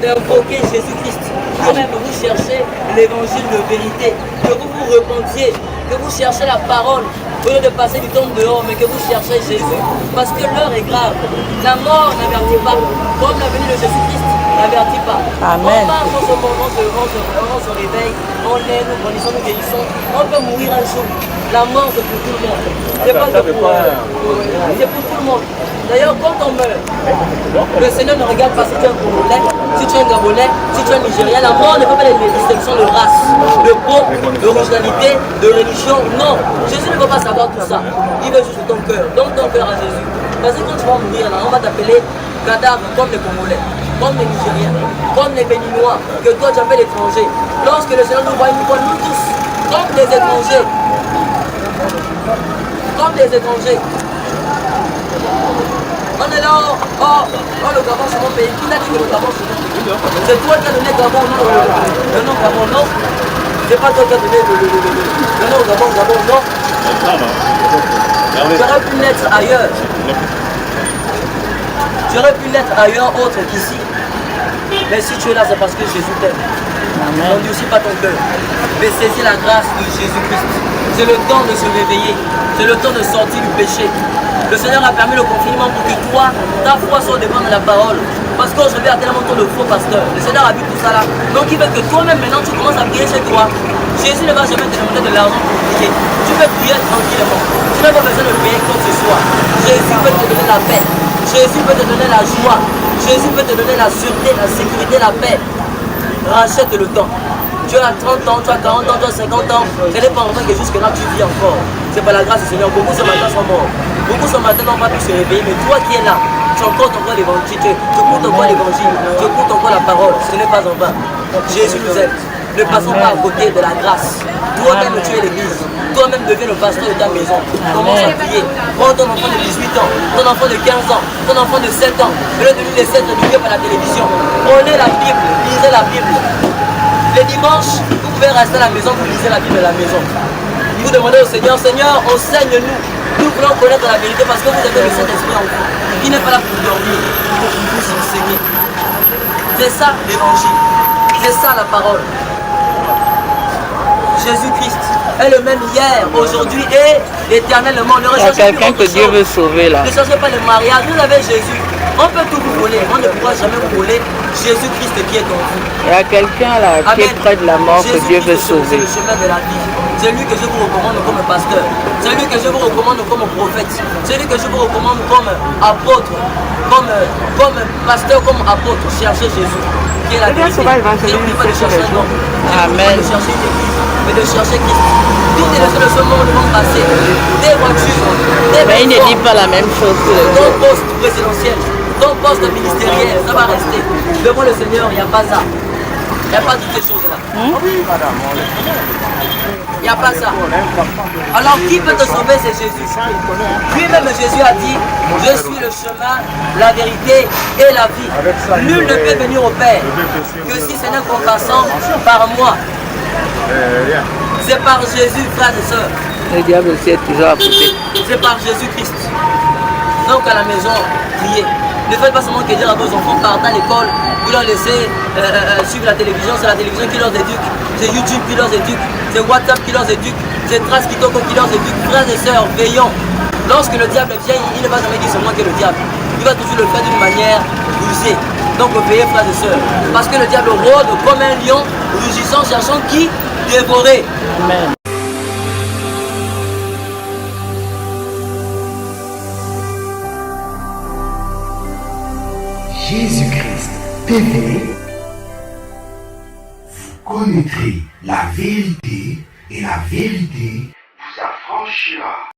d'invoquer Jésus-Christ. Que même vous cherchez l'évangile de vérité. Que vous vous repentiez. Que vous cherchez la parole. Au lieu de passer du temps dehors, mais que vous cherchez Jésus. Parce que l'heure est grave. La mort n'avertit pas. Comme la venue de Jésus-Christ n'avertit pas. Amen. On marche en ce moment, on se réveille, on est, nous grandissons, nous vieillissons. On peut mourir un jour. La mort, c'est pour tout le monde. C'est pas que pour c'est pour tout le monde. D'ailleurs, quand on meurt, le Seigneur ne regarde pas si tu es un Congolais, si tu es un Gabonais, si tu es un Nigérien. La mort ne fait pas les distinctions de race, de peau, d'originalité, de religion. Non, Jésus ne veut pas savoir tout ça. Il veut juste ton cœur. Donne ton cœur à Jésus. Parce que quand tu vas mourir, là, on va t'appeler cadavre comme les Congolais, comme les Nigériens, comme les Béninois, que toi tu appelles étrangers. Lorsque le Seigneur nous voit, il nous voit nous tous comme des étrangers. Comme des étrangers. On est là, le Gabon c'est mon pays. Qui n'a dit que le Gabon c'est mon pays? C'est toi qui as donné Gabon, non le nom Gabon, non. C'est pas toi qui as donné le nom Gabon, non. J'aurais pu naître ailleurs. J'aurais pu naître ailleurs autre qu'ici. Mais si tu es là, c'est parce que Jésus t'aime. N'endurcis pas ton cœur. Mais saisis la grâce de Jésus-Christ. C'est le temps de se réveiller. C'est le temps de sortir du péché. Le Seigneur a permis le confinement pour que toi, ta foi soit devant la parole. Parce qu'aujourd'hui, il y a tellement de faux pasteurs. Le Seigneur a vu tout ça là. Donc il veut que toi-même maintenant, tu commences à prier chez toi. Jésus ne va jamais te demander de l'argent pour prier. Tu peux prier tranquillement. Tu n'as pas besoin de payer quoi que ce soit. Jésus peut te donner la paix. Jésus peut te donner la joie. Jésus peut te donner la sûreté, la sécurité, la paix. Rachète le temps. Tu as 30 ans, tu as 40 ans, tu as 50 ans. Ce n'est pas vrai que jusque-là tu vis encore. C'est pas la grâce du Seigneur. Beaucoup ce matin sont morts. Beaucoup ce matin n'ont pas pu se réveiller. Mais toi qui es là, tu écoutes encore l'évangile. Tu écoutes encore l'évangile. Tu écoutes encore la parole. Ce n'est pas en vain. Jésus nous aime. Ne passons pas à côté de la grâce. Toi-même tu es l'église. Toi-même deviens le pasteur de ta maison. Commence à prier. Prends ton enfant de 18 ans, ton enfant de 15 ans, ton enfant de 7 ans. Au lieu de lui laisser être éduqué par la télévision. Prenez la Bible, lisez la Bible. Les dimanches, vous pouvez rester à la maison, vous lisez la Bible à la maison. Vous demandez au Seigneur, Seieur, enseigne-nous. Nous voulons connaître la vérité parce que vous avez le Saint-Esprit en vous. Il n'est pas là pour dormir, pour vous enseigner. C'est ça l'évangile. C'est ça la parole. Jésus-Christ est le même hier, aujourd'hui et éternellement. Il y a quelqu'un que Dieu veut sauver là. Ne cherchez pas le mariage, vous avez Jésus. On peut tout vous voler, on ne pourra jamais vous voler Jésus-Christ qui est en vous. Il y a quelqu'un là qui est près de la mort que Dieu veut sauver. C'est le chemin de la vie. C'est lui que je vous recommande comme pasteur. C'est lui que je vous recommande comme prophète. C'est lui que je vous recommande comme apôtre, comme pasteur, comme apôtre. Cherchez Jésus, qui est la vérité. N'oubliez pas de chercher un homme. Amen. De chercher une église, mais de chercher Christ. Toutes les choses de ce monde vont passer. Des voitures, des Mais il ne dit pas la même chose que les ton autres. poste présidentiel, ton poste ministériel, ça va rester. Devant le Seigneur, il n'y a pas ça. Il n'y a pas toutes ces choses-là. Il n'y a pas ça. Alors qui peut te sauver, c'est Jésus. Lui-même Jésus a dit, je suis le chemin, la vérité et la vie. Nul ne peut venir au Père que si ce n'est qu'en passant par moi. C'est par Jésus, frères et sœurs. Le diable aussi est toujours à côté. C'est par Jésus-Christ. Donc à la maison, priez. Ne faites pas seulement que dire à vos enfants, partent à l'école, vous leur laissez suivre la télévision, c'est la télévision qui leur éduque, c'est YouTube qui leur éduque, c'est WhatsApp qui leur éduque, c'est Trace Kitoko qui leur éduque. Frères et sœurs, veillons. Lorsque le diable vient, il ne va jamais dire seulement que le diable. Il va toujours le faire d'une manière rusée. Donc veillez, frères et sœurs. Parce que le diable rôde comme un lion, rugissant, cherchant qui dévorer. Amen. Jésus-Christ TV, vous connaîtrez la vérité et la vérité vous affranchira.